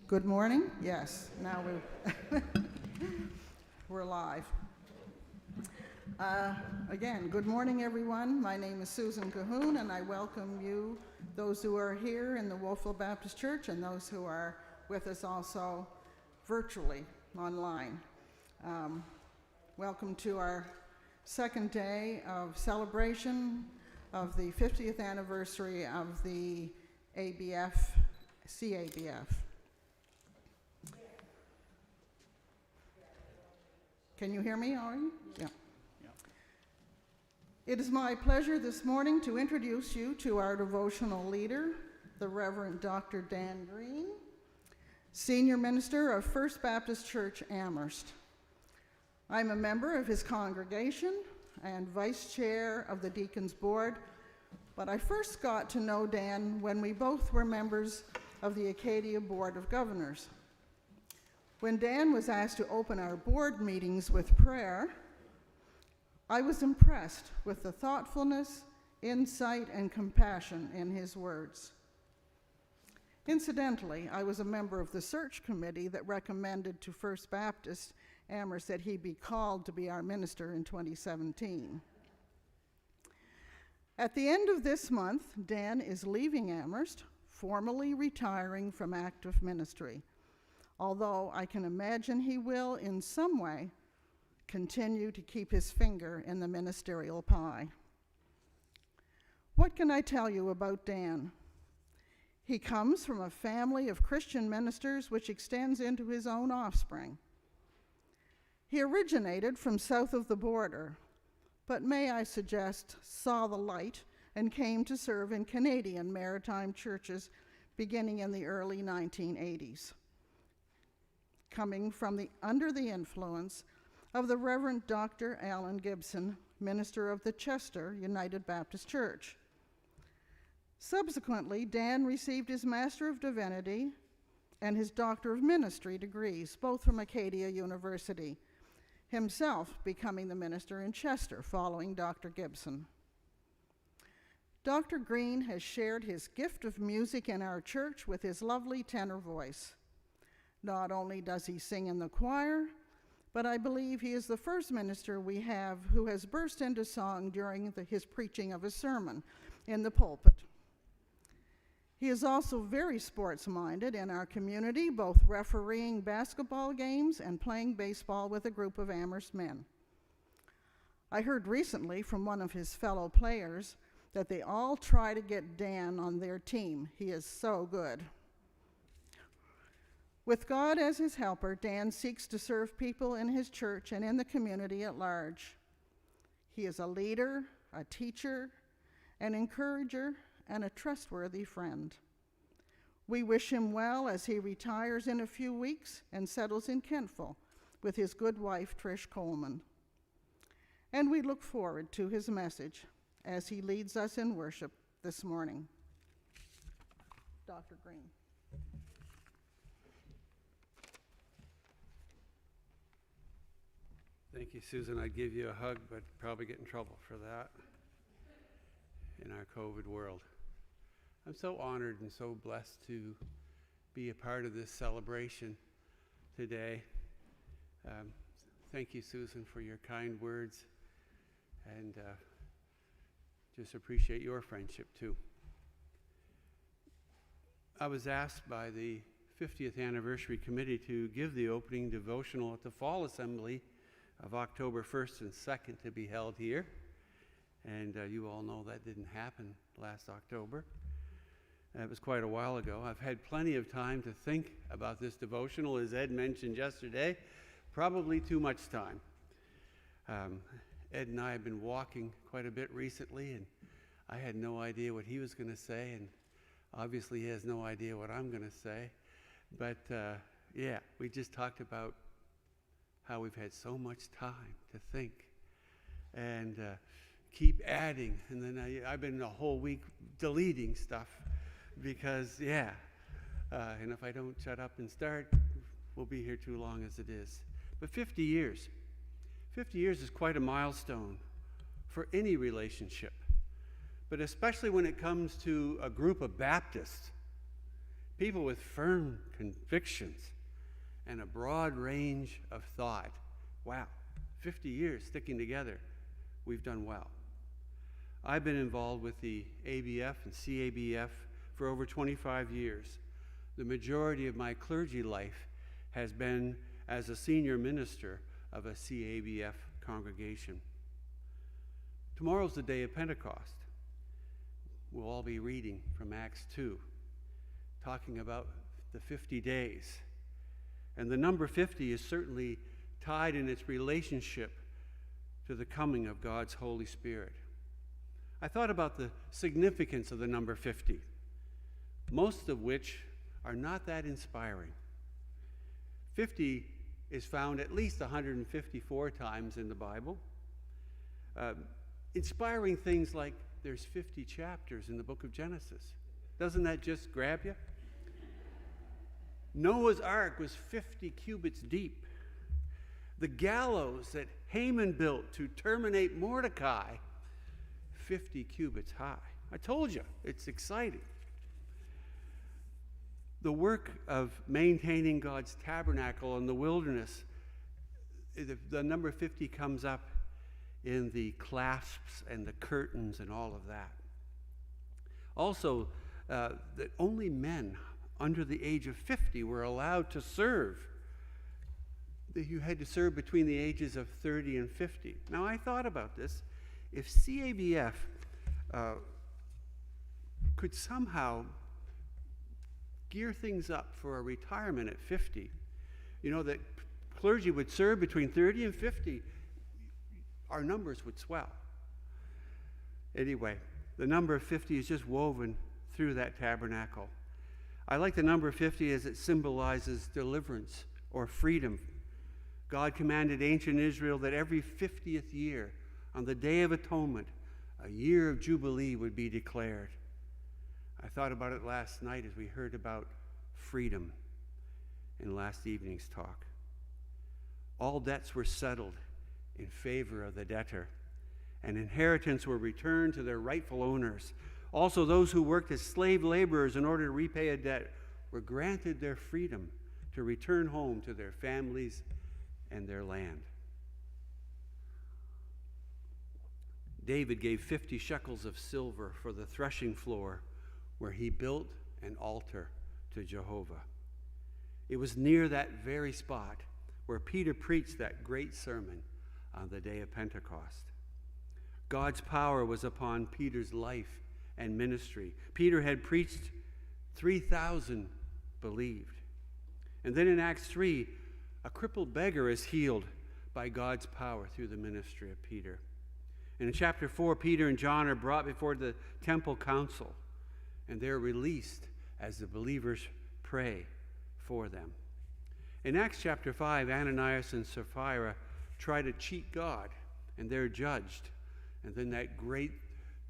Good morning. Yes, now we're live. Again, good morning, everyone. My name is Susan Cahoon, and I welcome you, those who are here in the Wolfville Baptist Church and those who are with us also virtually online. Welcome to our second day of celebration of the 50th anniversary of the CABF. Can you hear me, Ari? Yeah. It is my pleasure this morning to introduce you to our devotional leader, the Reverend Dr. Dan Green, Senior Minister of First Baptist Church, Amherst. I'm a member of his congregation and Vice Chair of the Deacons Board, but I first got to know Dan when we both were members of the Acadia Board of Governors. When Dan was asked to open our board meetings with prayer, I was impressed with the thoughtfulness, insight, and compassion in his words. Incidentally, I was a member of the search committee that recommended to First Baptist Amherst that he be called to be our minister in 2017. At the end of this month, Dan is leaving Amherst, formally retiring from active ministry, although I can imagine he will, in some way, continue to keep his finger in the ministerial pie. What can I tell you about Dan? He comes from a family of Christian ministers which extends into his own offspring. He originated from south of the border, but may I suggest saw the light and came to serve in Canadian maritime churches beginning in the early 1980s. Coming from under the influence of the Reverend Dr. Alan Gibson, minister of the Chester United Baptist Church. Subsequently, Dan received his Master of Divinity and his Doctor of Ministry degrees, both from Acadia University, himself becoming the minister in Chester following Dr. Gibson. Dr. Green has shared his gift of music in our church with his lovely tenor voice. Not only does he sing in the choir, but I believe he is the first minister we have who has burst into song during his preaching of a sermon in the pulpit. He is also very sports-minded in our community, both refereeing basketball games and playing baseball with a group of Amherst men. I heard recently from one of his fellow players that they all try to get Dan on their team. He is so good. With God as his helper, Dan seeks to serve people in his church and in the community at large. He is a leader, a teacher, an encourager, and a trustworthy friend. We wish him well as he retires in a few weeks and settles in Kentville with his good wife, Trish Coleman. And we look forward to his message as he leads us in worship this morning. Dr. Green. Thank you, Susan. I'd give you a hug, but probably get in trouble for that in our COVID world. I'm so honored and so blessed to be a part of this celebration today. Thank you, Susan, for your kind words, and just appreciate your friendship, too. I was asked by the 50th Anniversary Committee to give the opening devotional at the Fall Assembly of October 1st and 2nd to be held here. And you all know that didn't happen last October. It was quite a while ago. I've had plenty of time to think about this devotional, as Ed mentioned yesterday, probably too much time. Ed and I have been walking quite a bit recently, and I had no idea what he was going to say, and obviously he has no idea what I'm going to say. But yeah, we just talked about how we've had so much time to think and keep adding. And then I've been a whole week deleting stuff because, yeah, and if I don't shut up and start, we'll be here too long as it is. But 50 years is quite a milestone for any relationship, but especially when it comes to a group of Baptists. people with firm convictions and a broad range of thought. Wow, 50 years sticking together. We've done well. I've been involved with the ABF and CABF for over 25 years. The majority of my clergy life has been as a senior minister of a CABF congregation. Tomorrow's the day of Pentecost. We'll all be reading from Acts 2, talking about the 50 days. And the number 50 is certainly tied in its relationship to the coming of God's Holy Spirit. I thought about the significance of the number 50, most of which are not that inspiring. 50 is found at least 154 times in the Bible. Inspiring things like there's 50 chapters in the book of Genesis. Doesn't that just grab you? Noah's ark was 50 cubits deep. The gallows that Haman built to terminate Mordecai, 50 cubits high. I told you, it's exciting. The work of maintaining God's tabernacle in the wilderness, the number 50 comes up in the clasps and the curtains and all of that. Also, that only men under the age of 50 were allowed to serve. You had to serve between the ages of 30 and 50. Now, I thought about this. If CABF could somehow gear things up for a retirement at 50, that clergy would serve between 30 and 50, our numbers would swell. Anyway, the number 50 is just woven through that tabernacle. I like the number 50 as it symbolizes deliverance or freedom. God commanded ancient Israel that every 50th year, on the Day of Atonement, a year of Jubilee would be declared. I thought about it last night as we heard about freedom in last evening's talk. All debts were settled in favor of the debtor, and inheritance were returned to their rightful owners. Also, those who worked as slave laborers in order to repay a debt were granted their freedom to return home to their families and their land. David gave 50 shekels of silver for the threshing floor where he built an altar to Jehovah. It was near that very spot where Peter preached that great sermon on the day of Pentecost. God's power was upon Peter's life and ministry. Peter had preached, 3,000 believed. And then in Acts 3, a crippled beggar is healed by God's power through the ministry of Peter. And in chapter 4, Peter and John are brought before the temple council, and they're released as the believers pray for them. In Acts chapter 5, Ananias and Sapphira try to cheat God, and they're judged. And then that great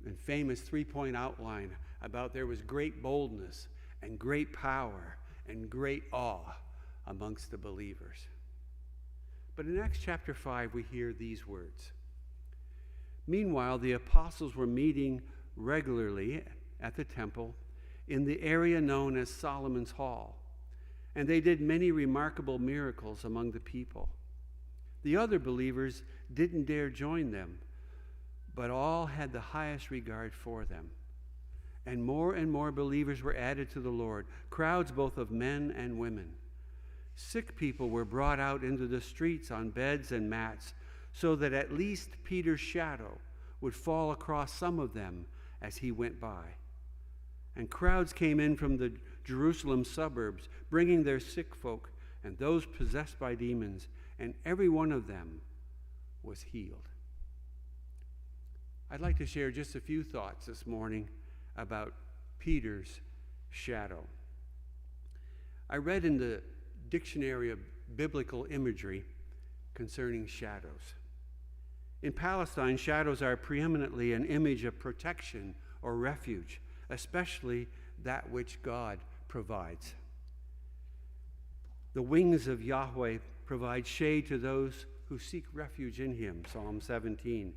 and famous three-point outline about there was great boldness and great power and great awe amongst the believers. But in Acts chapter 5, we hear these words. Meanwhile, the apostles were meeting regularly at the temple in the area known as Solomon's Hall, and they did many remarkable miracles among the people. The other believers didn't dare join them, but all had the highest regard for them. And more believers were added to the Lord, crowds both of men and women. Sick people were brought out into the streets on beds and mats, so that at least Peter's shadow would fall across some of them as he went by. And crowds came in from the Jerusalem suburbs, bringing their sick folk and those possessed by demons, and every one of them was healed. I'd like to share just a few thoughts this morning about Peter's shadow. I read in the Dictionary of Biblical Imagery concerning shadows. In Palestine, shadows are preeminently an image of protection or refuge, especially that which God provides. The wings of Yahweh provide shade to those who seek refuge in him, Psalm 17,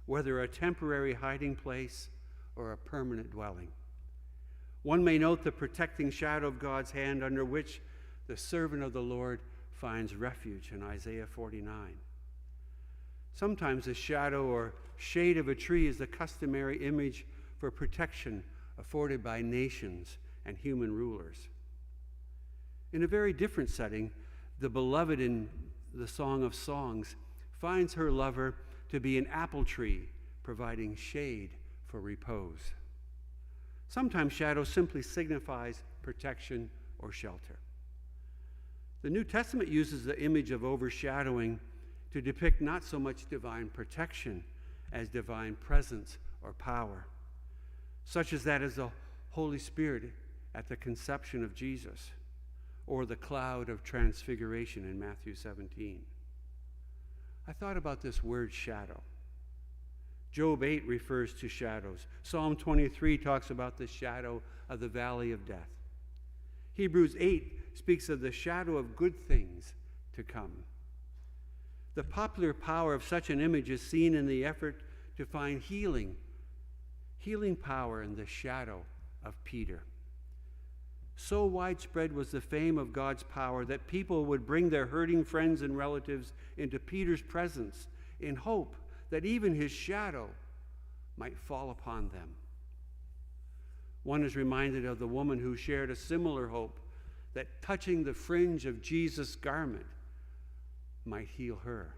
whether a temporary hiding place or a permanent dwelling. One may note the protecting shadow of God's hand under which the servant of the Lord finds refuge in Isaiah 49. Sometimes the shadow or shade of a tree is the customary image for protection afforded by nations and human rulers. In a very different setting, the beloved in the Song of Songs finds her lover to be an apple tree providing shade for repose. Sometimes shadow simply signifies protection or shelter. The New Testament uses the image of overshadowing to depict not so much divine protection as divine presence or power, such as that as the Holy Spirit at the conception of Jesus, or the cloud of transfiguration in Matthew 17. I thought about this word shadow. Job 8 refers to shadows. Psalm 23 talks about the shadow of the valley of death. Hebrews 8 speaks of the shadow of good things to come. The popular power of such an image is seen in the effort to find healing power in the shadow of Peter. So widespread was the fame of God's power that people would bring their hurting friends and relatives into Peter's presence in hope that even his shadow might fall upon them. One is reminded of the woman who shared a similar hope that touching the fringe of Jesus' garment might heal her.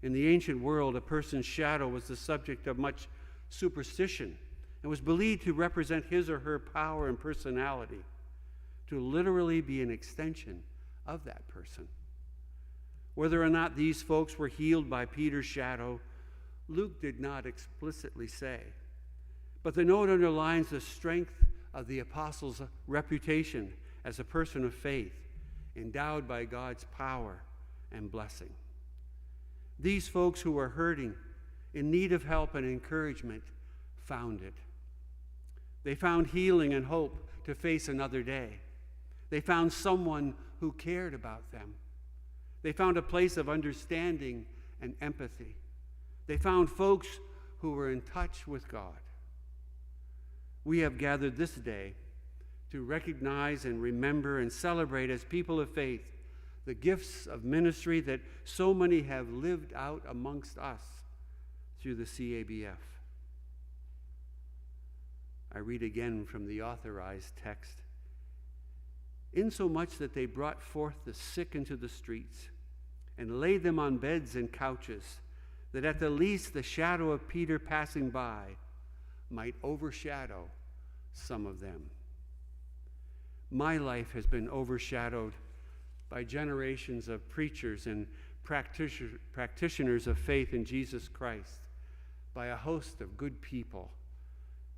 In the ancient world, a person's shadow was the subject of much superstition and was believed to represent his or her power and personality, to literally be an extension of that person. Whether or not these folks were healed by Peter's shadow, Luke did not explicitly say. But the note underlines the strength of the apostle's reputation as a person of faith, endowed by God's power and blessing. These folks who were hurting, in need of help and encouragement, found it. They found healing and hope to face another day. They found someone who cared about them. They found a place of understanding and empathy. They found folks who were in touch with God. We have gathered this day to recognize and remember and celebrate as people of faith the gifts of ministry that so many have lived out amongst us through the CABF. I read again from the authorized text. Insomuch that they brought forth the sick into the streets and laid them on beds and couches, that at the least the shadow of Peter passing by might overshadow some of them. My life has been overshadowed by generations of preachers and practitioners of faith in Jesus Christ, by a host of good people,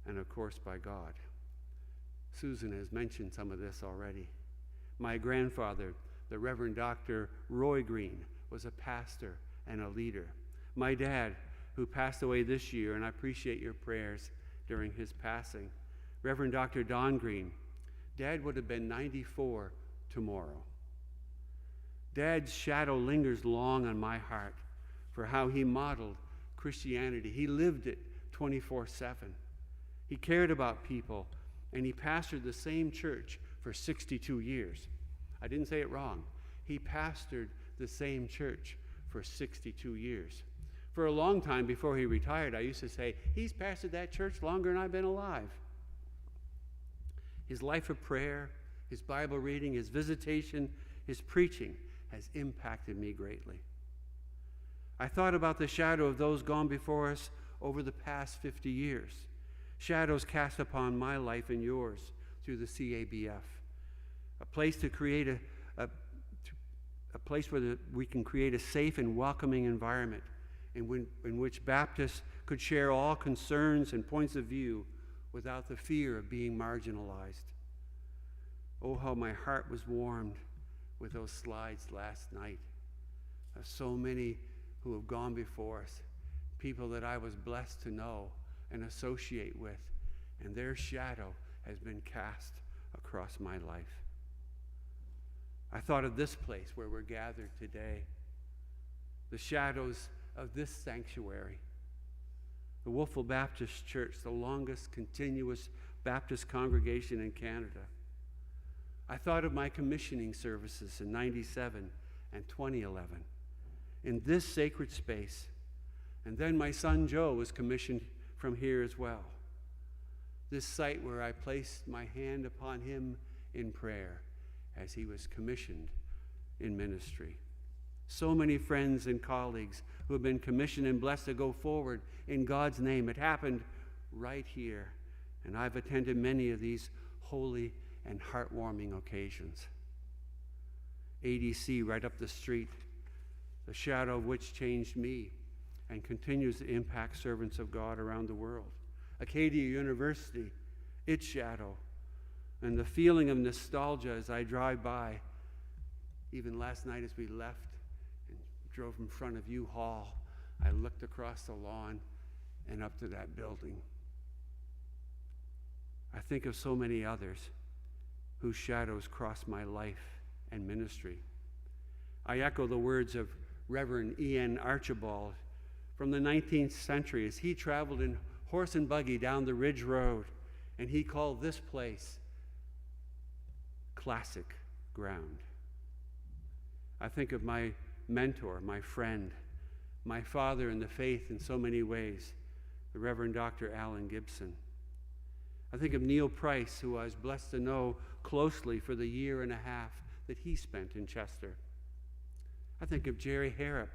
and of course by God. Susan has mentioned some of this already. My grandfather, the Reverend Dr. Roy Green, was a pastor and a leader. My dad, who passed away this year, and I appreciate your prayers during his passing, Reverend Dr. Don Green. Dad would have been 94 tomorrow. Dad's shadow lingers long on my heart for how he modeled Christianity. He lived it 24/7. He cared about people, and he pastored the same church for 62 years. I didn't say it wrong. He pastored the same church for 62 years. For a long time before he retired, I used to say, he's pastored that church longer than I've been alive. His life of prayer, his Bible reading, his visitation, his preaching has impacted me greatly. I thought about the shadow of those gone before us over the past 50 years. Shadows cast upon my life and yours through the CABF. A place to create a place where we can create a safe and welcoming environment in which Baptists could share all concerns and points of view without the fear of being marginalized. Oh, how my heart was warmed with those slides last night of so many who have gone before us, people that I was blessed to know and associate with, and their shadow has been cast across my life. I thought of this place where we're gathered today, the shadows of this sanctuary, the Wolfville Baptist Church, the longest continuous Baptist congregation in Canada. I thought of my commissioning services in 97 and 2011 in this sacred space. And then my son Joe was commissioned from here as well. This site where I placed my hand upon him in prayer as he was commissioned in ministry. So many friends and colleagues who have been commissioned and blessed to go forward in God's name. It happened right here, and I've attended many of these holy and heartwarming occasions. ADC right up the street, the shadow of which changed me and continues to impact servants of God around the world. Acadia University, its shadow, and the feeling of nostalgia as I drive by. Even last night as we left and drove in front of U-Haul, I looked across the lawn and up to that building. I think of so many others whose shadows cross my life and ministry. I echo the words of Reverend E.N. Archibald from the 19th century as he traveled in horse and buggy down the Ridge Road, and he called this place classic ground. I think of my mentor, my friend, my father in the faith in so many ways, the Reverend Dr. Alan Gibson. I think of Neil Price, who I was blessed to know closely for the year and a half that he spent in Chester. I think of Jerry Harrop,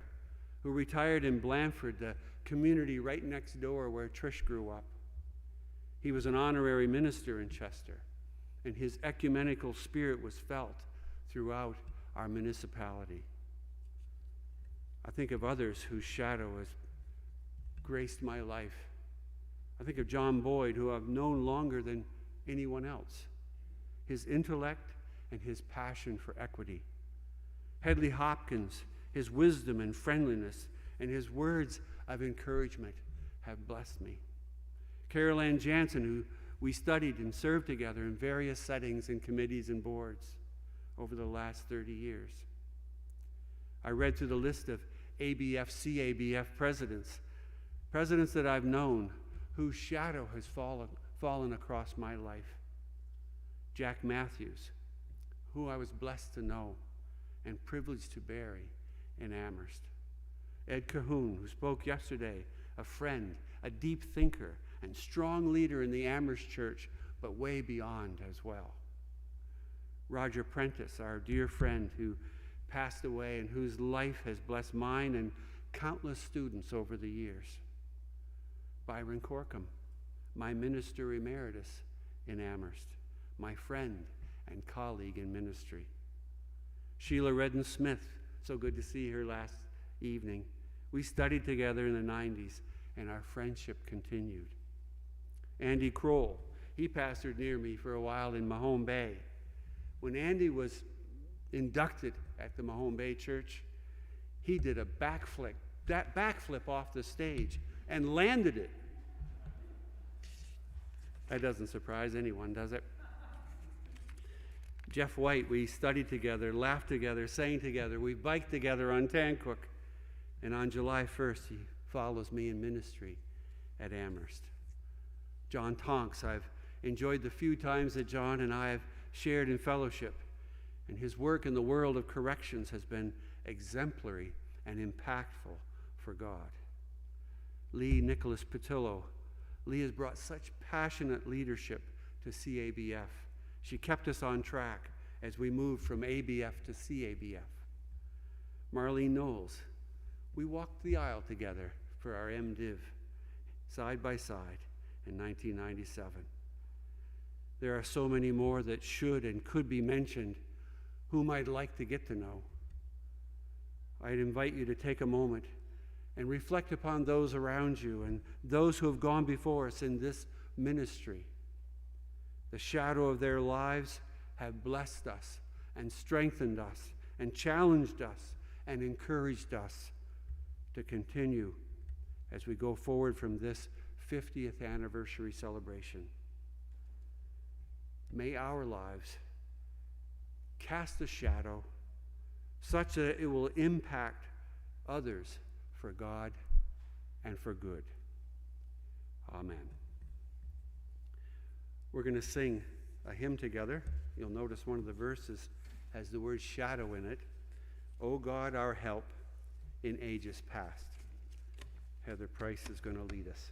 who retired in Blandford, the community right next door where Trish grew up. He was an honorary minister in Chester, and his ecumenical spirit was felt throughout our municipality. I think of others whose shadow has graced my life. I think of John Boyd, who I've known longer than anyone else. His intellect and his passion for equity. Hedley Hopkins, his wisdom and friendliness, and his words of encouragement have blessed me. Carol Ann Jansen, who we studied and served together in various settings and committees and boards over the last 30 years. I read through the list of ABF, CABF presidents that I've known whose shadow has fallen across my life. Jack Matthews, who I was blessed to know and privileged to bury in Amherst. Ed Cahoon, who spoke yesterday, a friend, a deep thinker, and strong leader in the Amherst Church, but way beyond as well. Roger Prentice, our dear friend who passed away and whose life has blessed mine and countless students over the years. Byron Corkum, my minister emeritus in Amherst, my friend and colleague in ministry. Sheila Redden Smith, so good to see her last evening. We studied together in the 90s, and our friendship continued. Andy Kroll, he pastored near me for a while in Mahone Bay. When Andy was inducted at the Mahone Bay Church, he did a backflip off the stage and landed it. That doesn't surprise anyone, does it? Jeff White, we studied together, laughed together, sang together. We biked together on Tancook. And on July 1st, he follows me in ministry at Amherst. John Tonks, I've enjoyed the few times that John and I have shared in fellowship. And his work in the world of corrections has been exemplary and impactful for God. Lee Nicholas Patillo. Lee has brought such passionate leadership to CABF. She kept us on track as we moved from ABF to CABF. Marlene Knowles. We walked the aisle together for our MDiv, side by side, in 1997. There are so many more that should and could be mentioned, whom I'd like to get to know. I'd invite you to take a moment and reflect upon those around you and those who have gone before us in this ministry. The shadow of their lives have blessed us and strengthened us and challenged us and encouraged us to continue as we go forward from this 50th anniversary celebration. May our lives cast a shadow such that it will impact others for God and for good. Amen. we're going to sing a hymn together. You'll notice one of the verses has the word shadow in it. O God, our help in ages past. Heather Price is going to lead us.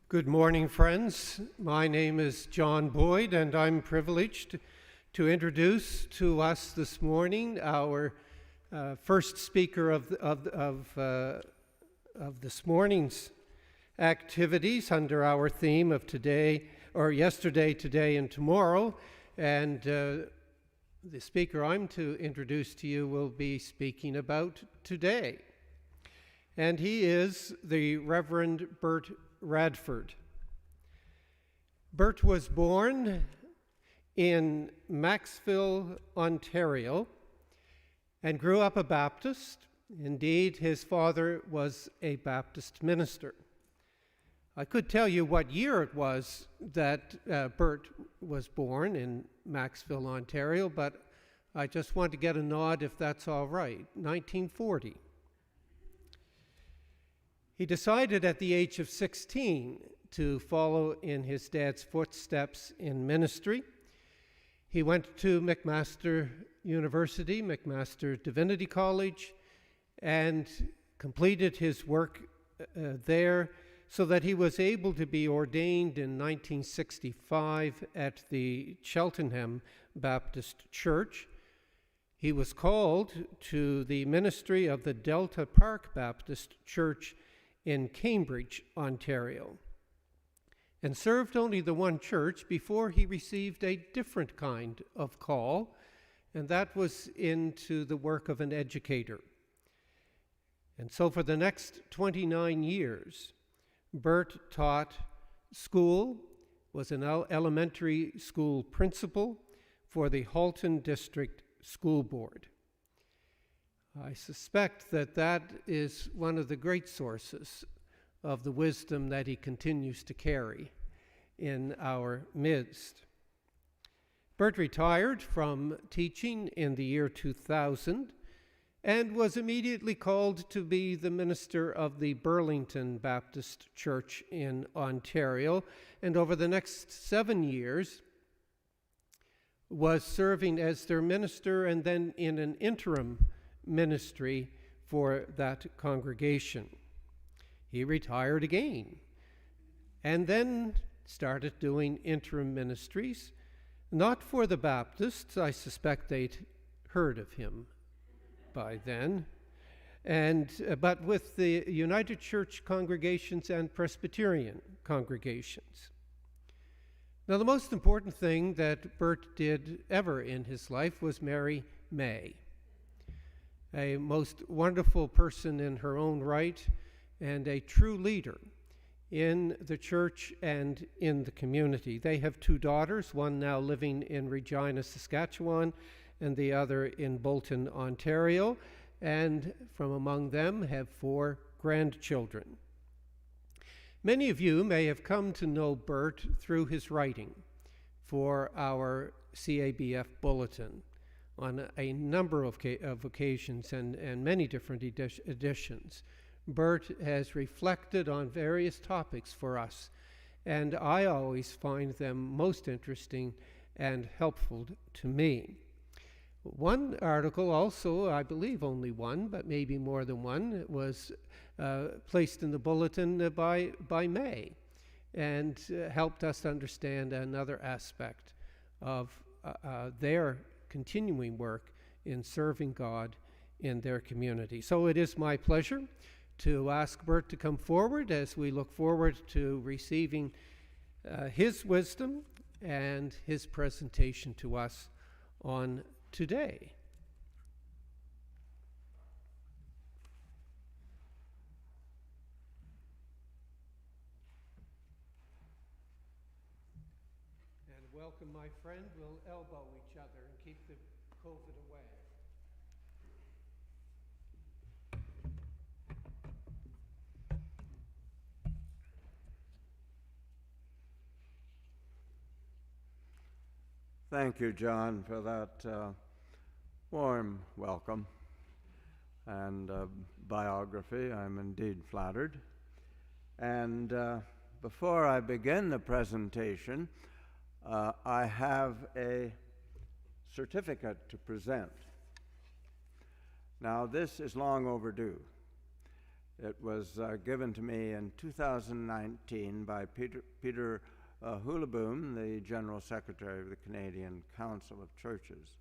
Good morning, friends. My name is John Boyd, and I'm privileged to introduce to us this morning our first speaker of this morning's activities under our theme of today, or yesterday, today, and tomorrow. And the speaker I'm to introduce to you will be speaking about today. And he is the Reverend Bert Radford. Bert was born in Maxville, Ontario, and grew up a Baptist. Indeed, his father was a Baptist minister. I could tell you what year it was that Bert was born in Maxville, Ontario, but I just want to get a nod if that's all right. 1940. He decided at the age of 16 to follow in his dad's footsteps in ministry. He went to McMaster University, McMaster Divinity College, and completed his work there so that he was able to be ordained in 1965 at the Cheltenham Baptist Church. He was called to the ministry of the Delta Park Baptist Church in Cambridge, Ontario, and served only the one church before he received a different kind of call, and that was into the work of an educator. And so for the next 29 years, Bert taught school, was an elementary school principal for the Halton District School Board. I suspect that that is one of the great sources of the wisdom that he continues to carry in our midst. Bert retired from teaching in the year 2000 and was immediately called to be the minister of the Burlington Baptist Church in Ontario, and over the next 7 years was serving as their minister and then in an interim ministry for that congregation. He retired again and then started doing interim ministries, not for the Baptists. I suspect they'd heard of him by then, but with the United Church congregations and Presbyterian congregations. Now, the most important thing that Bert did ever in his life was marry May, a most wonderful person in her own right, and a true leader in the church and in the community. They have 2 daughters, one now living in Regina, Saskatchewan, and the other in Bolton, Ontario, and from among them have 4 grandchildren. Many of you may have come to know Bert through his writing for our CABF bulletin on a number of occasions and many different editions. Bert has reflected on various topics for us, and I always find them most interesting and helpful to me. One article also, I believe only one, but maybe more than one, was placed in the bulletin by May, and helped us understand another aspect of their continuing work in serving God in their community. So it is my pleasure to ask Bert to come forward as we look forward to receiving his wisdom and his presentation to us on today. And welcome, my friend. We'll elbow each other and keep the COVID away. Thank you, John, for that warm welcome and biography. I'm indeed flattered. And before I begin the presentation, I have a certificate to present. Now, this is long overdue. It was given to me in 2019 by Peter Hooleboom, the General Secretary of the Canadian Council of Churches,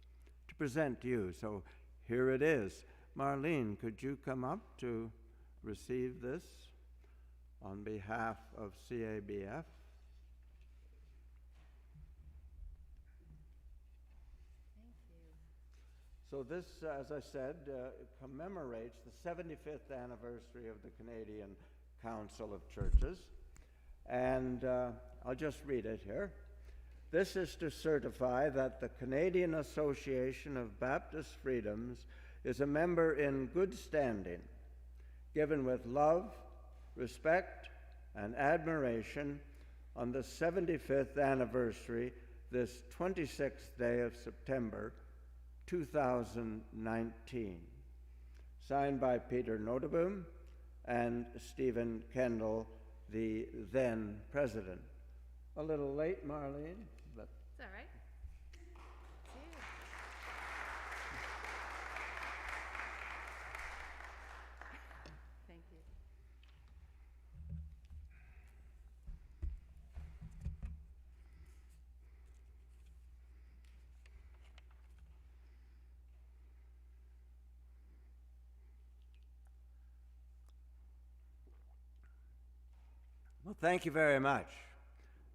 to present to you. So here it is. Marlene, could you come up to receive this on behalf of CABF? So this, as I said, commemorates the 75th anniversary of the Canadian Council of Churches. And I'll just read it here. This is to certify that the Canadian Association of Baptist Freedoms is a member in good standing, given with love, respect, and admiration on the 75th anniversary, this 26th day of September, 2019. Signed by Peter Noteboom and Stephen Kendall, the then president. A little late, Marlene, but it's all right. Thank you. well, thank you very much,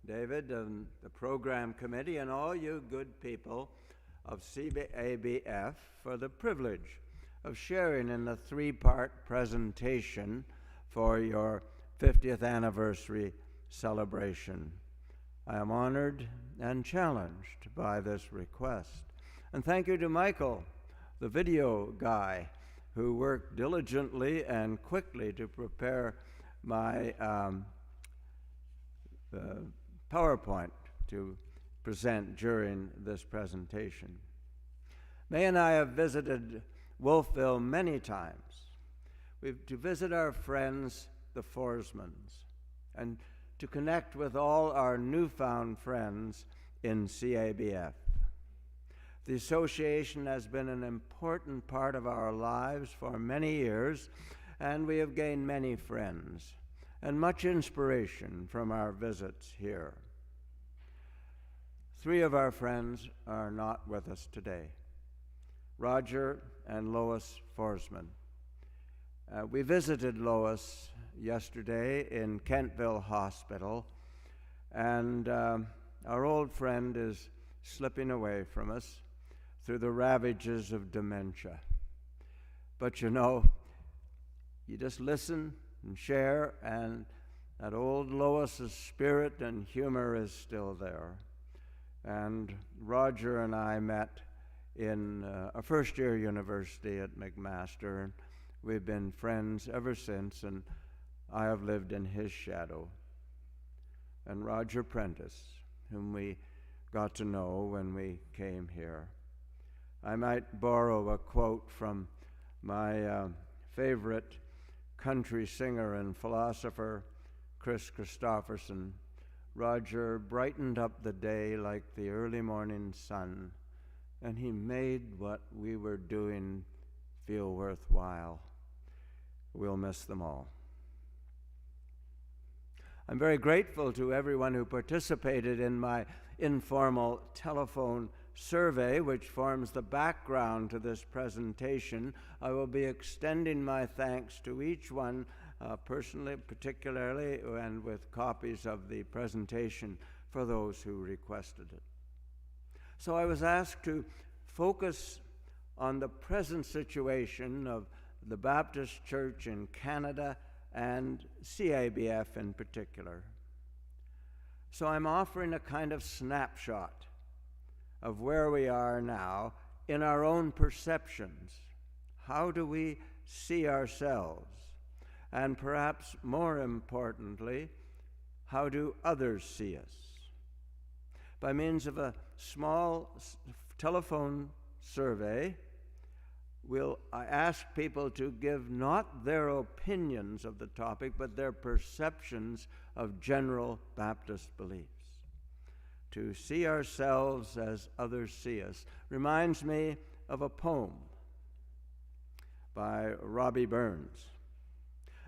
David, and the program committee, and all you good people of CABF for the privilege of sharing in the 3-part presentation for your 50th anniversary celebration. I am honored and challenged by this request. And thank you to Michael, the video guy, who worked diligently and quickly to prepare my PowerPoint to present during this presentation. May and I have visited Wolfville many times. We've to visit our friends, the Forsmans, and to connect with all our newfound friends in CABF. The association has been an important part of our lives for many years, and we have gained many friends and much inspiration from our visits here. 3 of our friends are not with us today: Roger and Lois Forsman. We visited Lois yesterday in Kentville Hospital, and our old friend is slipping away from us through the ravages of dementia. But you know, you just listen and share, and that old Lois's spirit and humor is still there. And Roger and I met in a first-year university at McMaster, and we've been friends ever since, and I have lived in his shadow. And Roger Prentice, whom we got to know when we came here. I might borrow a quote from my favorite country singer and philosopher, Chris Christopherson. Roger brightened up the day like the early morning sun, and he made what we were doing feel worthwhile. We'll miss them all. I'm very grateful to everyone who participated in my informal telephone survey, which forms the background to this presentation. I will be extending my thanks to each one personally, particularly, and with copies of the presentation for those who requested it. So I was asked to focus on the present situation of the Baptist Church in Canada and CABF in particular. So I'm offering a kind of snapshot of where we are now in our own perceptions. How do we see ourselves? And perhaps more importantly, how do others see us? By means of a small telephone survey, I ask people to give not their opinions of the topic, but their perceptions of general Baptist beliefs. To see ourselves as others see us reminds me of a poem by Robbie Burns.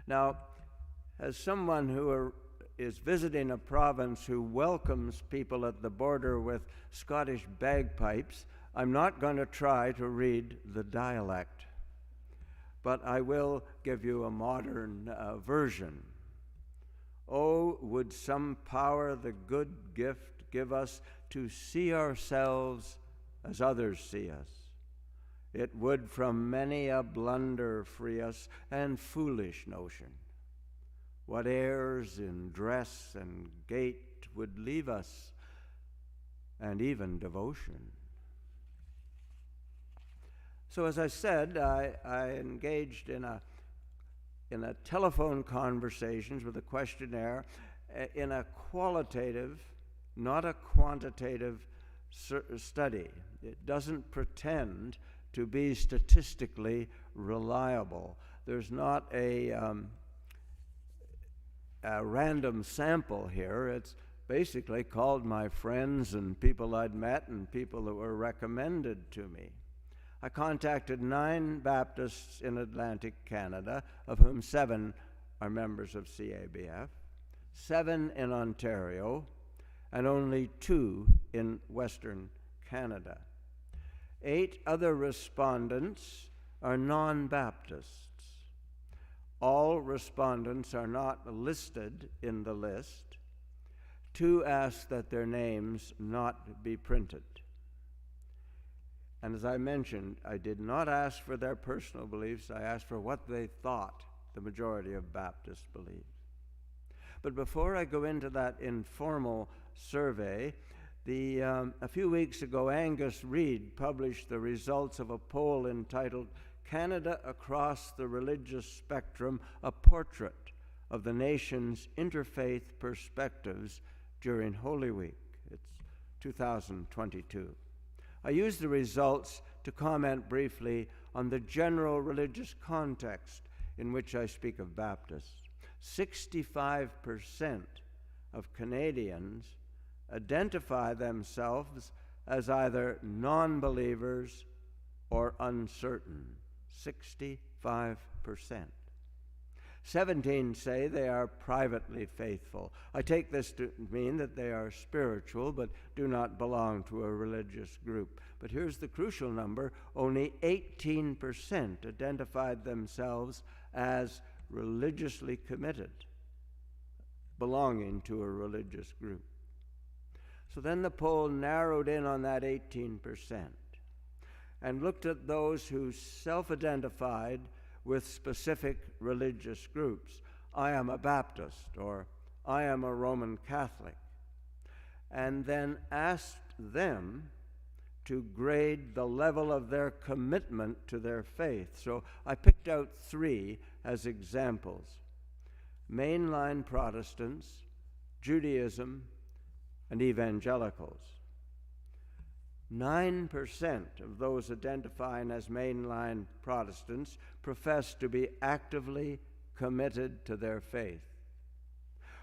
Now, as someone who is visiting a province who welcomes people at the border with Scottish bagpipes, I'm not going to try to read the dialect, but I will give you a modern version. Oh, would some power the good gift give us to see ourselves as others see us. It would from many a blunder free us and foolish notion. What airs in dress and gait would leave us, and even devotion. So as I said, I engaged in a telephone conversations with a questionnaire in a qualitative, not a quantitative study. It doesn't pretend to be statistically reliable. There's not a random sample here. It's basically called my friends and people I'd met and people that were recommended to me. I contacted 9 Baptists in Atlantic Canada, of whom 7 are members of CABF, 7 in Ontario, and only 2 in Western Canada. 8 other respondents are non-Baptists. All respondents are not listed in the list. 2 asked that their names not be printed. And as I mentioned, I did not ask for their personal beliefs. I asked for what they thought the majority of Baptists believed. But before I go into that informal survey, a few weeks ago, Angus Reid published the results of a poll entitled Canada Across the Religious Spectrum, a Portrait of the Nation's Interfaith Perspectives During Holy Week. It's 2022. I used the results to comment briefly on the general religious context in which I speak of Baptists. 65% of Canadians identify themselves as either non-believers or uncertain. 65%. 17 say they are privately faithful. I take this to mean that they are spiritual but do not belong to a religious group. But here's the crucial number: only 18% identified themselves as religiously committed, belonging to a religious group. So then the poll narrowed in on that 18% and looked at those who self-identified with specific religious groups. I am a Baptist, or I am a Roman Catholic, and then asked them to grade the level of their commitment to their faith. So I picked out 3 as examples: mainline Protestants, Judaism, and evangelicals. 9% of those identifying as mainline Protestants profess to be actively committed to their faith,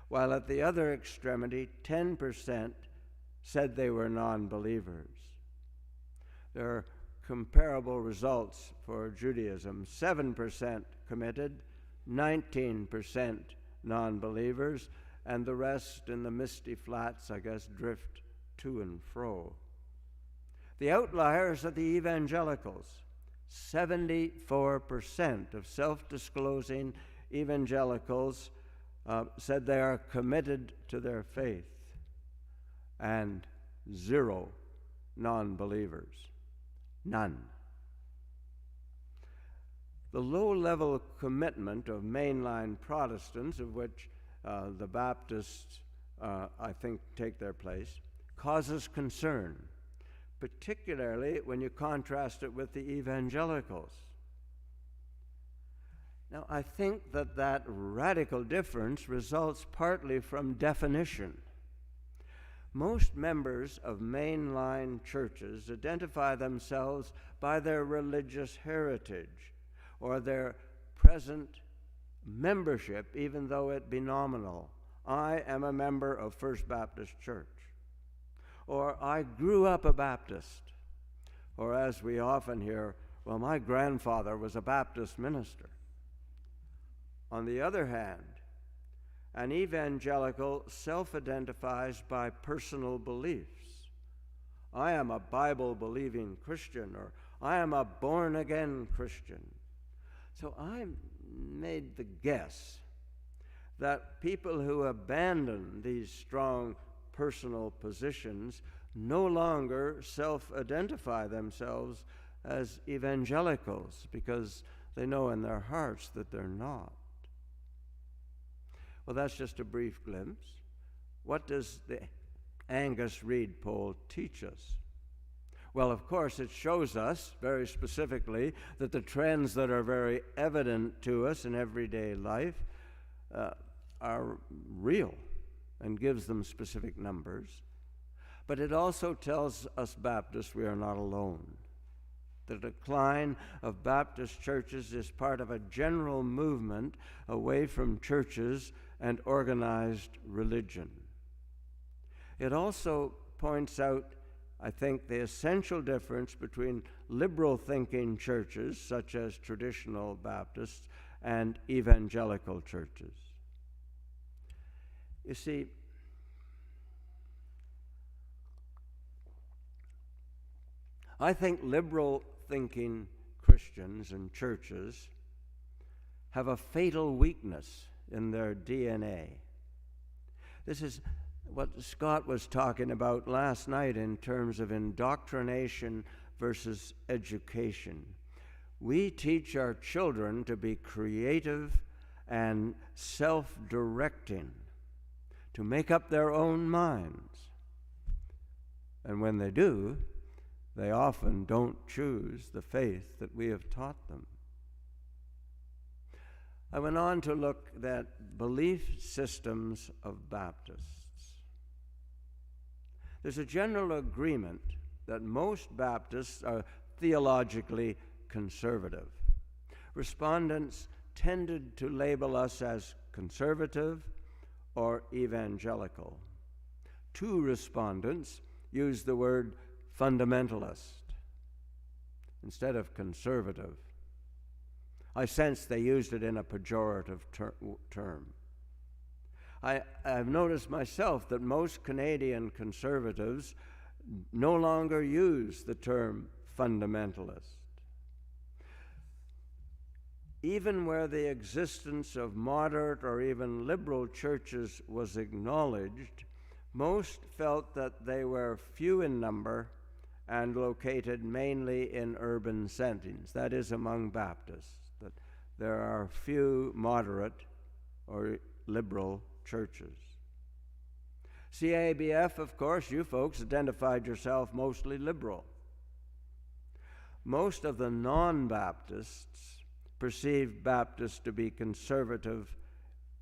while at the other extremity, 10% said they were non-believers. There are comparable results for Judaism: 7% committed, 19% non-believers, and the rest in the misty flats, I guess, drift to and fro. The outliers are the evangelicals. 74% of self-disclosing evangelicals said they are committed to their faith, and 0 non-believers. None. The low-level commitment of mainline Protestants, of which the Baptists, I think, take their place, causes concern, particularly when you contrast it with the evangelicals. Now, I think that radical difference results partly from definition. Most members of mainline churches identify themselves by their religious heritage or their present membership, even though it be nominal. I am a member of First Baptist Church. Or I grew up a Baptist. Or as we often hear, well, my grandfather was a Baptist minister. On the other hand, an evangelical self-identifies by personal beliefs. I am a Bible-believing Christian, or I am a born-again Christian. So I made the guess that people who abandon these strong personal positions no longer self-identify themselves as evangelicals because they know in their hearts that they're not. Well, that's just a brief glimpse. What does the Angus Reid poll teach us? Well, of course, it shows us very specifically that the trends that are very evident to us in everyday life are real and gives them specific numbers. But it also tells us Baptists we are not alone. The decline of Baptist churches is part of a general movement away from churches and organized religion. It also points out, I think, the essential difference between liberal-thinking churches, such as traditional Baptists, and evangelical churches. You see, I think liberal-thinking Christians and churches have a fatal weakness in their DNA. This is what Scott was talking about last night in terms of indoctrination versus education. We teach our children to be creative and self-directing, to make up their own minds. And when they do, they often don't choose the faith that we have taught them. I went on to look at belief systems of Baptists. There's a general agreement that most Baptists are theologically conservative. Respondents tended to label us as conservative or evangelical. 2 respondents used the word fundamentalist instead of conservative. I sense they used it in a pejorative term. I've noticed myself that most Canadian conservatives no longer use the term fundamentalist. Even where the existence of moderate or even liberal churches was acknowledged, most felt that they were few in number and located mainly in urban settings. That is, among Baptists, that there are few moderate or liberal churches. CABF, of course, you folks identified yourself mostly liberal. Most of the non-Baptists perceived Baptists to be conservative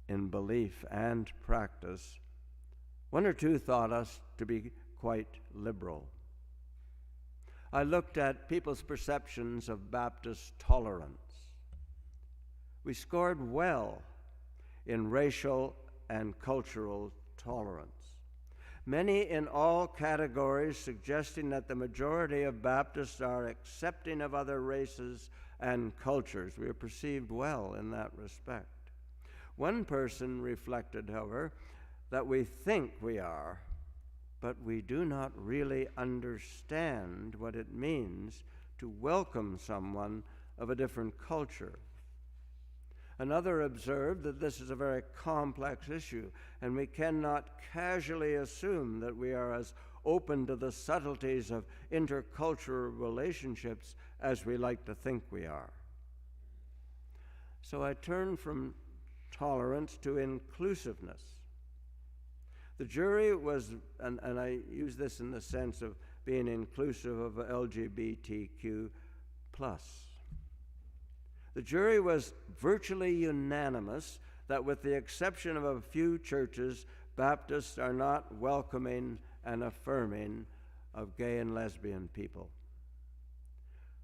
in belief and practice. One or two thought us to be quite liberal. I looked at people's perceptions of Baptist tolerance. We scored well in racial and cultural tolerance. Many in all categories suggesting that the majority of Baptists are accepting of other races and cultures. We are perceived well in that respect. One person reflected, however, that we think we are, but we do not really understand what it means to welcome someone of a different culture. Another observed that this is a very complex issue, and we cannot casually assume that we are as open to the subtleties of intercultural relationships as we like to think we are. So I turn from tolerance to inclusiveness. The jury was, and I use this in the sense of being inclusive of LGBTQ+. The jury was virtually unanimous that with the exception of a few churches, Baptists are not welcoming and affirming of gay and lesbian people.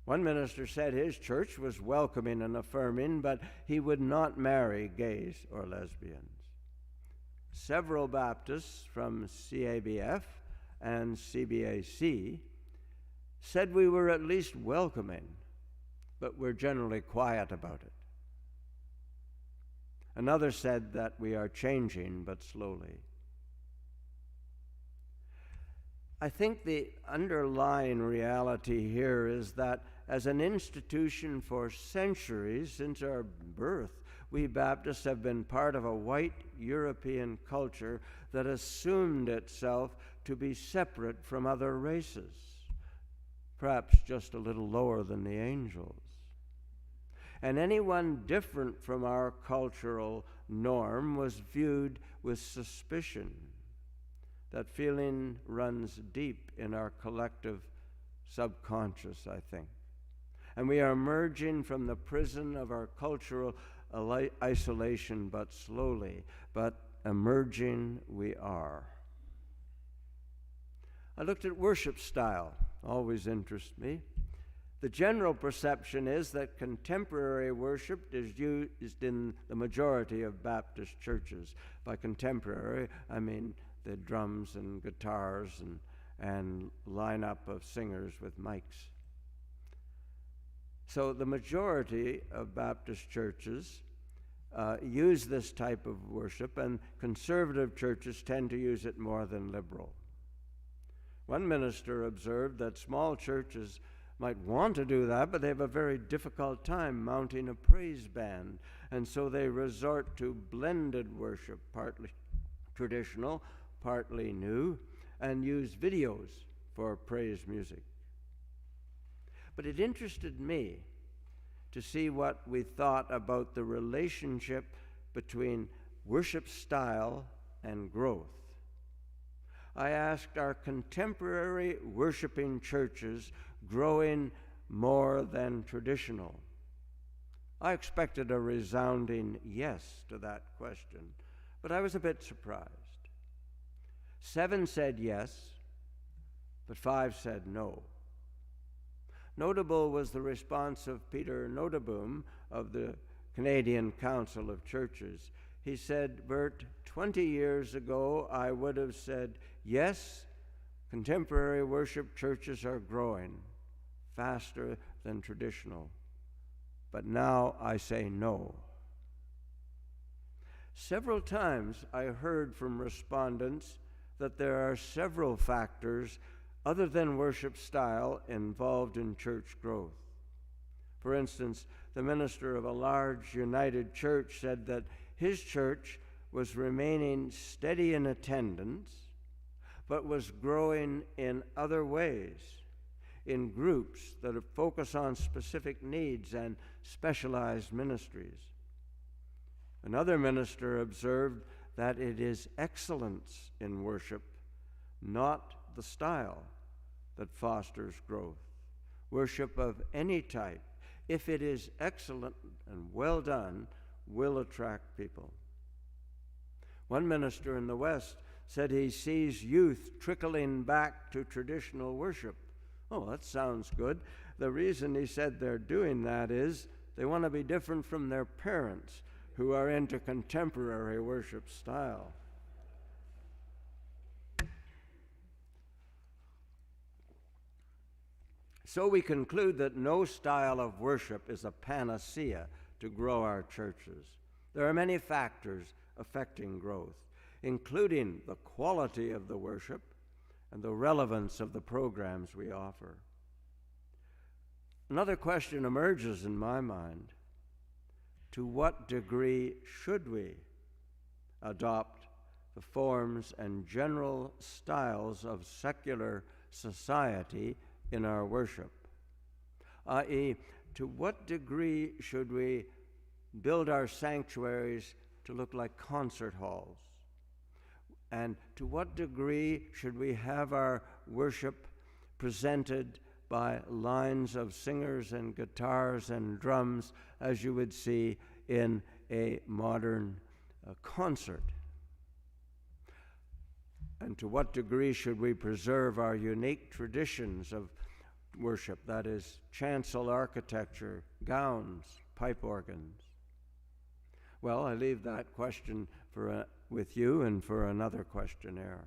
One minister said his church was welcoming and affirming, but he would not marry gays or lesbians. Several Baptists from CABF and CBAC said we were at least welcoming, but we're generally quiet about it. Another said that we are changing, but slowly. I think the underlying reality here is that as an institution for centuries since our birth, we Baptists have been part of a white European culture that assumed itself to be separate from other races, perhaps just a little lower than the angels. And anyone different from our cultural norm was viewed with suspicion. That feeling runs deep in our collective subconscious, I think. And we are emerging from the prison of our cultural isolation, but slowly, but emerging we are. I looked at worship style, always interests me. The general perception is that contemporary worship is used in the majority of Baptist churches. By contemporary, I mean the drums and guitars and lineup of singers with mics. So the majority of Baptist churches use this type of worship, and conservative churches tend to use it more than liberal. One minister observed that small churches might want to do that, but they have a very difficult time mounting a praise band, and so they resort to blended worship, partly traditional, partly new, and use videos for praise music. But it interested me to see what we thought about the relationship between worship style and growth. I asked, are contemporary worshiping churches growing more than traditional? I expected a resounding yes to that question, but I was a bit surprised. 7 said yes, but 5 said no. Notable was the response of Peter Noteboom of the Canadian Council of Churches. He said, Bert, 20 years ago I would have said, yes, contemporary worship churches are growing faster than traditional. But now I say no. Several times I heard from respondents that there are several factors other than worship style involved in church growth. For instance, the minister of a large United Church said that his church was remaining steady in attendance, but was growing in other ways, in groups that focus on specific needs and specialized ministries. Another minister observed that it is excellence in worship, not the style, that fosters growth. Worship of any type, if it is excellent and well done, will attract people. One minister in the West said he sees youth trickling back to traditional worship. Oh, that sounds good. The reason he said they're doing that is they want to be different from their parents, who are into contemporary worship style. So we conclude that no style of worship is a panacea to grow our churches. There are many factors affecting growth, including the quality of the worship and the relevance of the programs we offer. Another question emerges in my mind. To what degree should we adopt the forms and general styles of secular society in our worship? I.e., to what degree should we build our sanctuaries to look like concert halls? And to what degree should we have our worship presented by lines of singers and guitars and drums, as you would see in a modern concert? And to what degree should we preserve our unique traditions of worship, that is, chancel architecture, gowns, pipe organs? Well, I leave that question with you and for another questionnaire.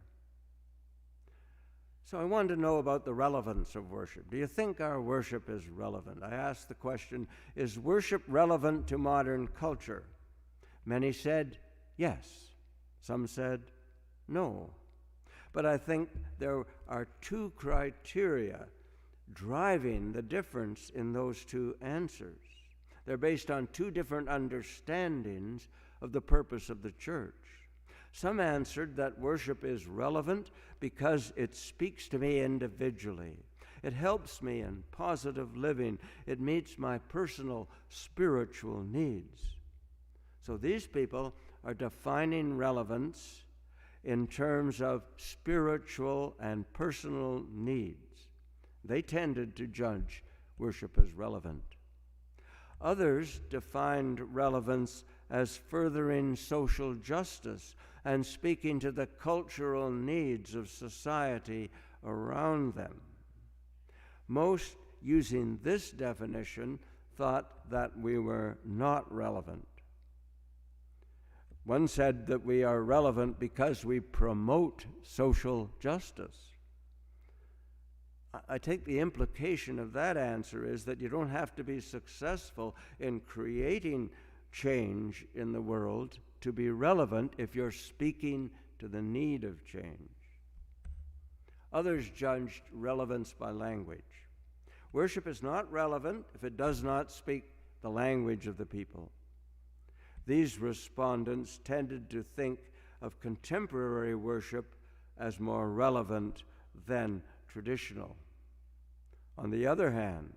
So I wanted to know about the relevance of worship. Do you think our worship is relevant? I asked the question, is worship relevant to modern culture? Many said yes. Some said no. But I think there are two criteria driving the difference in those two answers. They're based on two different understandings of the purpose of the church. Some answered that worship is relevant because it speaks to me individually. It helps me in positive living. It meets my personal spiritual needs. So these people are defining relevance in terms of spiritual and personal needs. They tended to judge worship as relevant. Others defined relevance as furthering social justice and speaking to the cultural needs of society around them. Most, using this definition, thought that we were not relevant. One said that we are relevant because we promote social justice. I take the implication of that answer is that you don't have to be successful in creating change in the world to be relevant if you're speaking to the need of change. Others judged relevance by language. Worship is not relevant if it does not speak the language of the people. These respondents tended to think of contemporary worship as more relevant than traditional. On the other hand,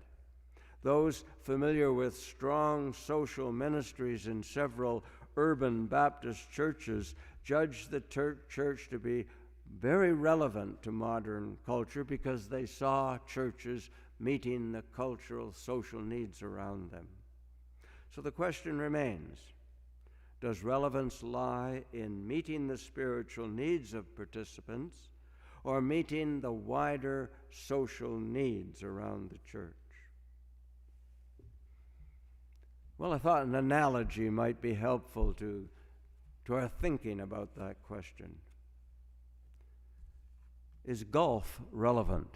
those familiar with strong social ministries in several urban Baptist churches judged the church to be very relevant to modern culture because they saw churches meeting the cultural, social needs around them. So the question remains, does relevance lie in meeting the spiritual needs of participants or meeting the wider social needs around the church? Well, I thought an analogy might be helpful to our thinking about that question. Is golf relevant?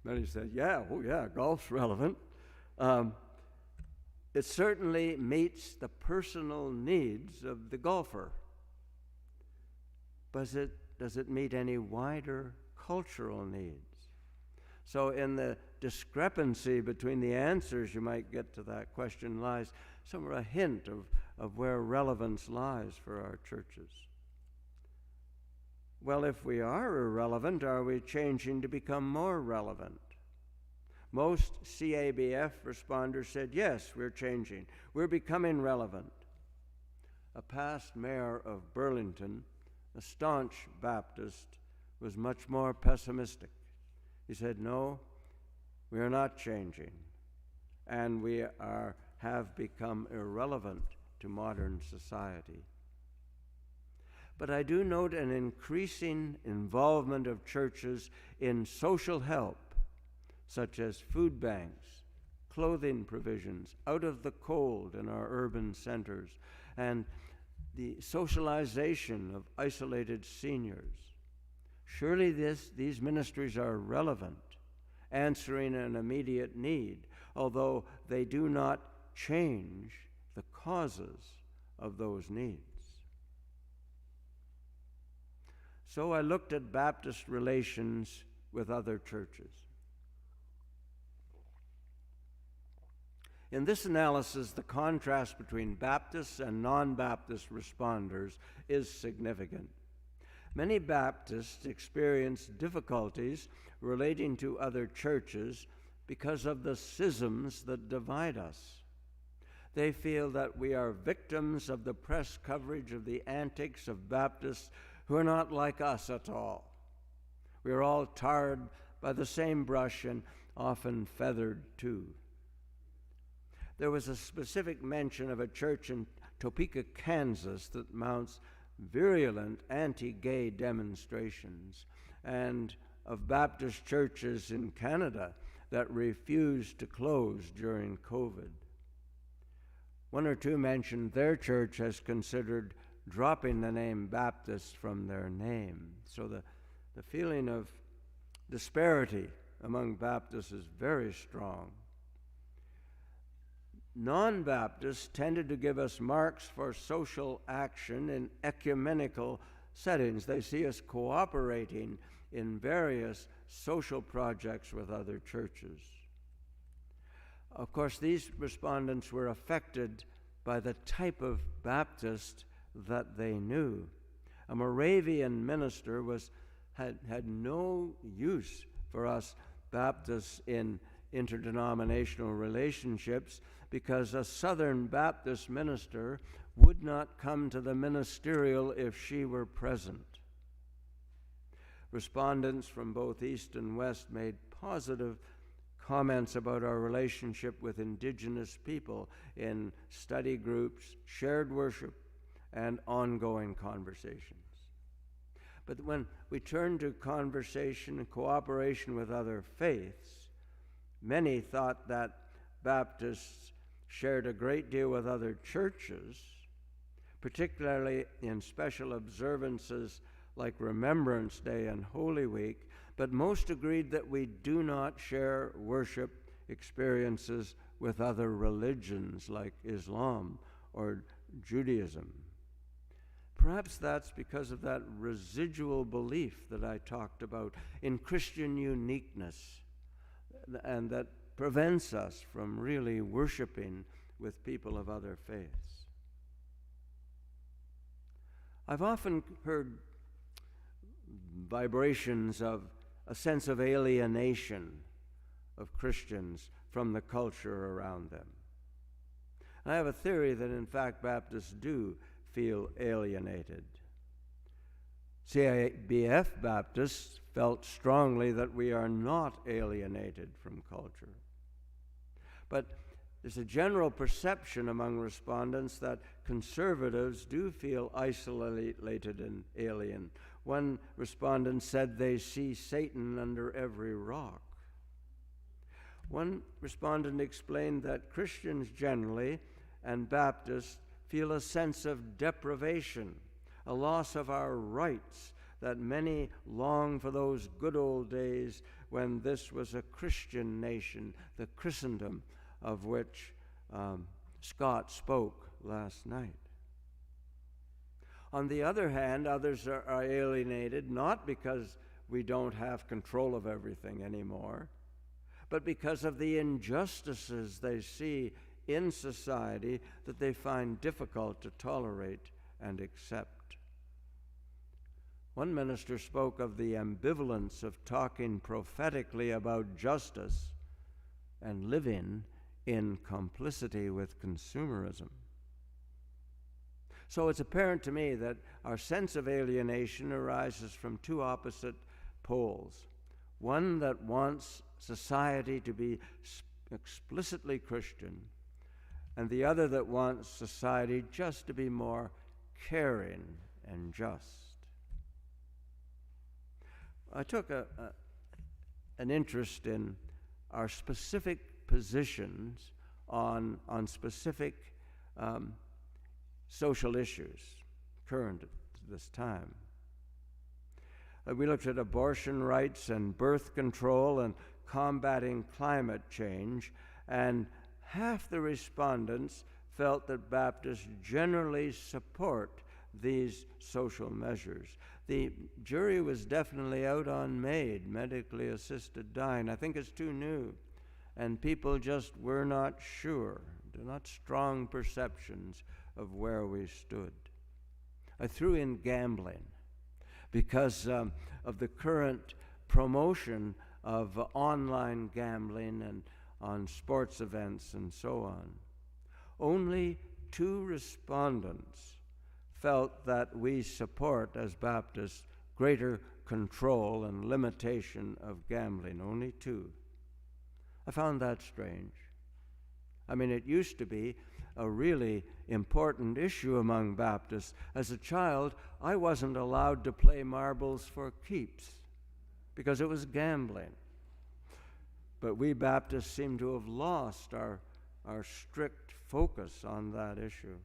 Many said, yeah, golf's relevant. It certainly meets the personal needs of the golfer. But does it meet any wider cultural needs? So in the discrepancy between the answers you might get to that question lies somewhere a hint of where relevance lies for our churches. Well, if we are irrelevant, are we changing to become more relevant? most CABF responders said, yes, we're changing. We're becoming relevant. A past mayor of Burlington, a staunch Baptist, was much more pessimistic. He said, no, we are not changing, and we have become irrelevant to modern society. But I do note an increasing involvement of churches in social help, such as food banks, clothing provisions, out of the cold in our urban centers, and the socialization of isolated seniors. Surely these ministries are relevant, answering an immediate need, although they do not change the causes of those needs. So I looked at Baptist relations with other churches. In this analysis, the contrast between Baptists and non-Baptist responders is significant. Many Baptists experience difficulties relating to other churches because of the schisms that divide us. They feel that we are victims of the press coverage of the antics of Baptists who are not like us at all. We are all tarred by the same brush and often feathered too. There was a specific mention of a church in Topeka, Kansas that mounts virulent anti-gay demonstrations, and of Baptist churches in Canada that refused to close during COVID. One or two mentioned their church has considered dropping the name Baptist from their name. So the feeling of disparity among Baptists is very strong. Non-Baptists tended to give us marks for social action in ecumenical settings. They see us cooperating in various social projects with other churches. Of course, these respondents were affected by the type of Baptist that they knew. A Moravian minister had no use for us Baptists in interdenominational relationships, because a Southern Baptist minister would not come to the ministerial if she were present. Respondents from both East and West made positive comments about our relationship with Indigenous people in study groups, shared worship, and ongoing conversations. But when we turn to conversation and cooperation with other faiths, many thought that Baptists shared a great deal with other churches, particularly in special observances like Remembrance Day and Holy Week, but most agreed that we do not share worship experiences with other religions like Islam or Judaism. Perhaps that's because of that residual belief that I talked about in Christian uniqueness, and that prevents us from really worshiping with people of other faiths. I've often heard vibrations of a sense of alienation of Christians from the culture around them. I have a theory that, in fact, Baptists do feel alienated. CABF Baptists felt strongly that we are not alienated from culture. But there's a general perception among respondents that conservatives do feel isolated and alien. One respondent said they see Satan under every rock. One respondent explained that Christians generally and Baptists feel a sense of deprivation, a loss of our rights, that many long for those good old days when this was a Christian nation, the Christendom of which Scott spoke last night. On the other hand, others are alienated not because we don't have control of everything anymore, but because of the injustices they see in society that they find difficult to tolerate and accept. One minister spoke of the ambivalence of talking prophetically about justice and living in complicity with consumerism. So it's apparent to me that our sense of alienation arises from two opposite poles. One that wants society to be explicitly Christian, and the other that wants society just to be more caring and just. I took an interest in our specific positions on specific social issues current at this time. We looked at abortion rights and birth control and combating climate change, and half the respondents felt that Baptists generally support these social measures. The jury was definitely out on MAID, medically assisted dying. I think it's too new, and people just were not sure, not strong perceptions of where we stood. I threw in gambling because of the current promotion of online gambling and on sports events and so on. Only 2 respondents felt that we support, as Baptists, greater control and limitation of gambling. Only 2. I found that strange. I mean, it used to be a really important issue among Baptists. As a child, I wasn't allowed to play marbles for keeps because it was gambling. But we Baptists seem to have lost our strict focus on that issue.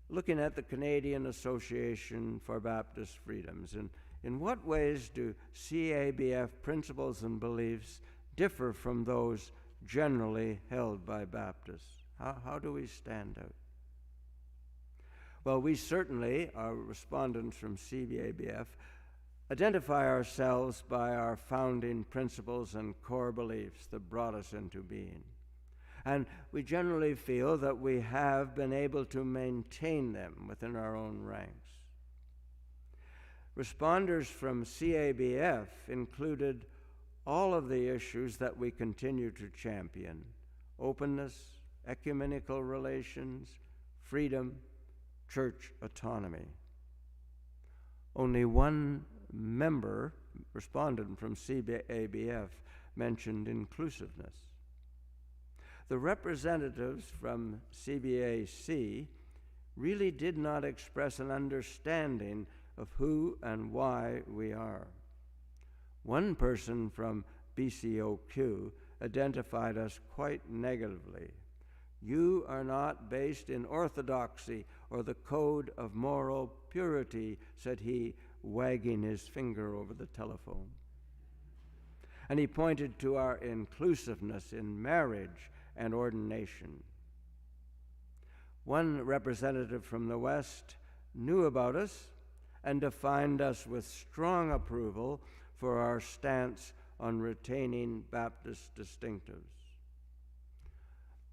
Looking at the Canadian Association for Baptist Freedoms, and in what ways do CABF principles and beliefs differ from those generally held by Baptists? How do we stand out? Well, we certainly, our respondents from CABF, identify ourselves by our founding principles and core beliefs that brought us into being. And we generally feel that we have been able to maintain them within our own ranks. Responders from CABF included all of the issues that we continue to champion: openness, ecumenical relations, freedom, church autonomy. Only one member, respondent from CABF, mentioned inclusiveness. The representatives from CBAC really did not express an understanding of who and why we are. One person from BCOQ identified us quite negatively. "You are not based in orthodoxy or the code of moral purity," said he, wagging his finger over the telephone. And he pointed to our inclusiveness in marriage and ordination. One representative from the West knew about us and defined us with strong approval for our stance on retaining Baptist distinctives.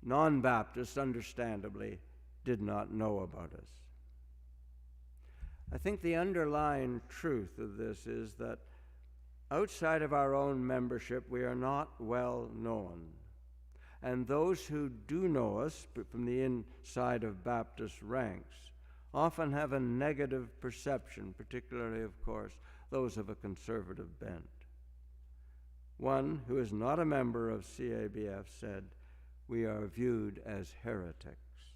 Non-Baptists, understandably, did not know about us. I think the underlying truth of this is that outside of our own membership, we are not well known. And those who do know us from the inside of Baptist ranks often have a negative perception, particularly, of course, those of a conservative bent. One who is not a member of CABF said, "We are viewed as heretics."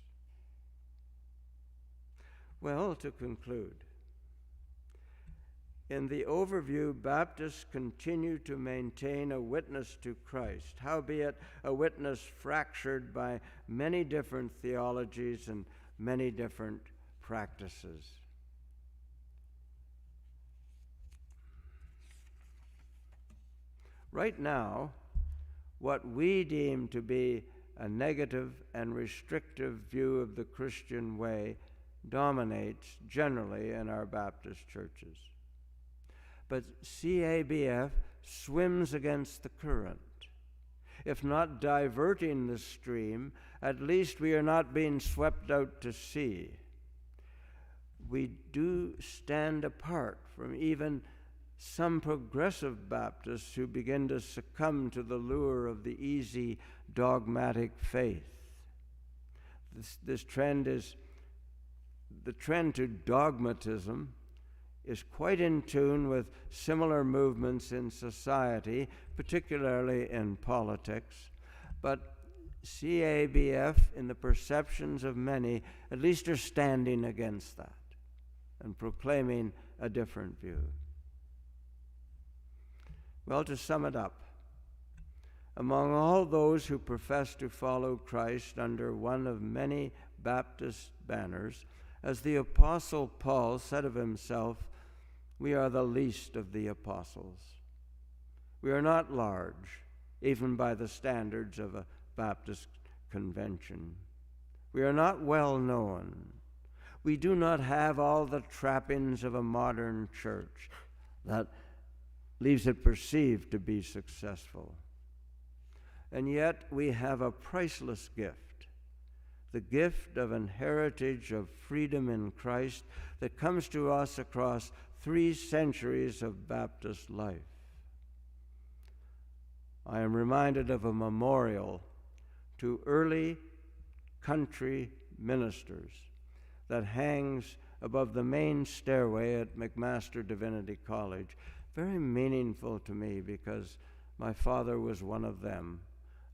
Well, to conclude, in the overview, Baptists continue to maintain a witness to Christ, howbeit a witness fractured by many different theologies and many different practices. Right now, what we deem to be a negative and restrictive view of the Christian way dominates generally in our Baptist churches. But CABF swims against the current. If not diverting the stream, at least we are not being swept out to sea. We do stand apart from even some progressive Baptists who begin to succumb to the lure of the easy dogmatic faith. The trend to dogmatism is quite in tune with similar movements in society, particularly in politics. But CABF, in the perceptions of many, at least are standing against that and proclaiming a different view. Well, to sum it up, among all those who profess to follow Christ under one of many Baptist banners, as the Apostle Paul said of himself, we are the least of the apostles. We are not large, even by the standards of a Baptist convention. We are not well known. We do not have all the trappings of a modern church that leaves it perceived to be successful. And yet we have a priceless gift, the gift of an heritage of freedom in Christ that comes to us across 3 centuries of Baptist life. I am reminded of a memorial to early country ministers that hangs above the main stairway at McMaster Divinity College. Very meaningful to me because my father was one of them,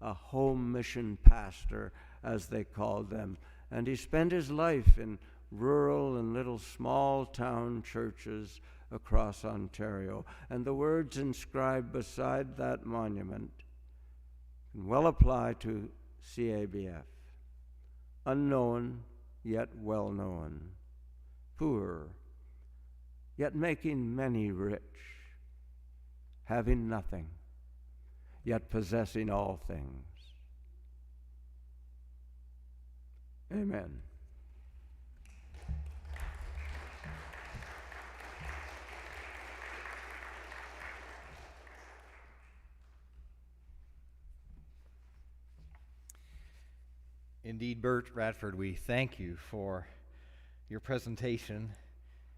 a home mission pastor, as they called them, and he spent his life in rural and little small town churches across Ontario. And the words inscribed beside that monument can well apply to CABF. Unknown, yet well known. Poor, yet making many rich. Having nothing, yet possessing all things. Amen. Indeed, Bert Radford, we thank you for your presentation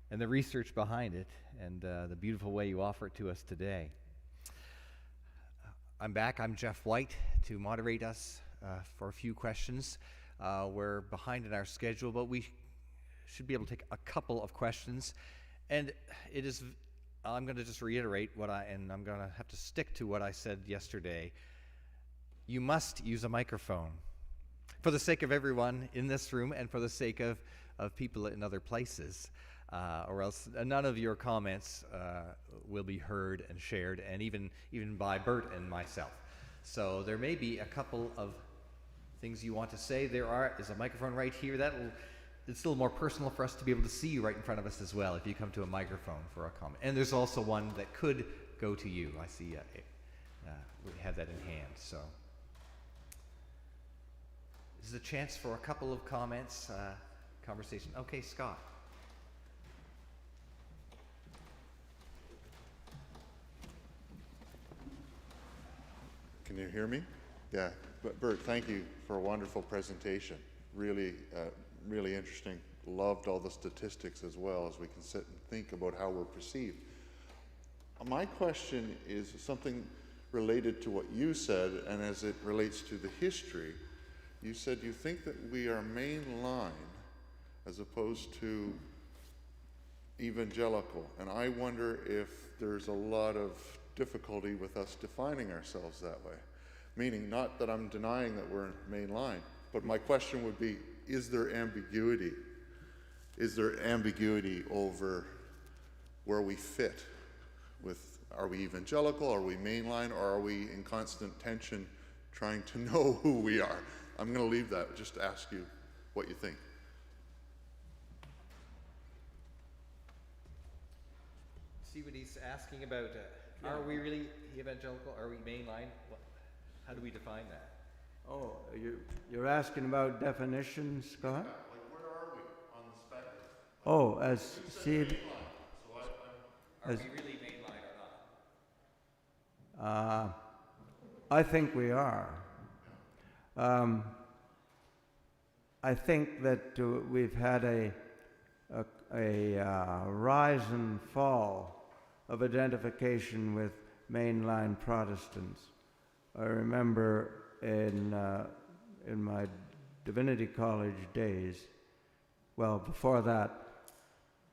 and the research behind it and the beautiful way you offer it to us today. I'm back. I'm Jeff White to moderate us for a few questions. We're behind in our schedule, but we should be able to take a couple of questions. And I'm going to just reiterate and I'm going to have to stick to what I said yesterday. You must use a microphone for the sake of everyone in this room and for the sake of people in other places. Or else none of your comments will be heard and shared, and even by Bert and myself. So there may be a couple of things you want to say. There is a microphone right here. It's still more personal for us to be able to see you right in front of us as well if you come to a microphone for a comment. And there's also one that could go to you. I see we have that in hand. So this is a chance for a couple of comments, conversation. Okay, Scott. Can you hear me? Yeah. But Bert, thank you for a wonderful presentation. Really, really interesting. Loved all the statistics as well as we can sit and think about how we're perceived. My question is something related to what you said, and as it relates to the history. You said you think that we are mainline as opposed to evangelical, and I wonder if there's a lot of difficulty with us defining ourselves that way. Meaning, not that I'm denying that we're mainline, but my question would be, is there ambiguity? Is there ambiguity over where we fit with, are we evangelical, are we mainline, or are we in constant tension trying to know who we are? I'm going to leave that, just to ask you what you think. See what he's asking about, are we really evangelical, are we mainline? How do we define that? Oh, you're asking about definitions, Scott? Like, where are we on the spectrum? Oh, as see. Are we really mainline or not? I think we are. I think that we've had a rise and fall of identification with mainline Protestants. I remember in my Divinity College days, well, before that,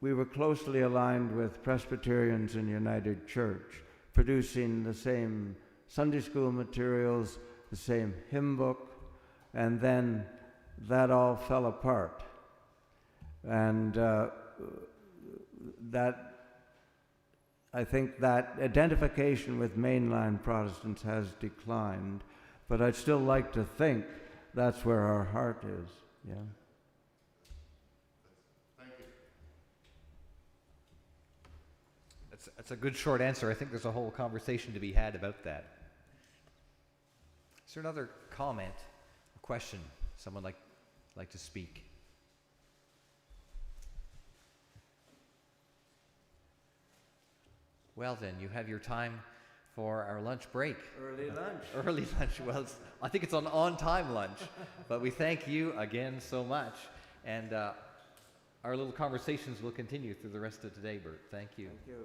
we were closely aligned with Presbyterians in United Church, producing the same Sunday school materials, the same hymn book, and then that all fell apart. And I think that identification with mainline Protestants has declined, but I'd still like to think that's where our heart is, yeah. That's a good short answer. I think there's a whole conversation to be had about that. Is there another comment or question someone like to speak? Well then, you have your time for our lunch break. Early lunch. Early lunch. Well, I think it's an on-time lunch, but we thank you again so much. And our little conversations will continue through the rest of today, Bert. Thank you. Thank you.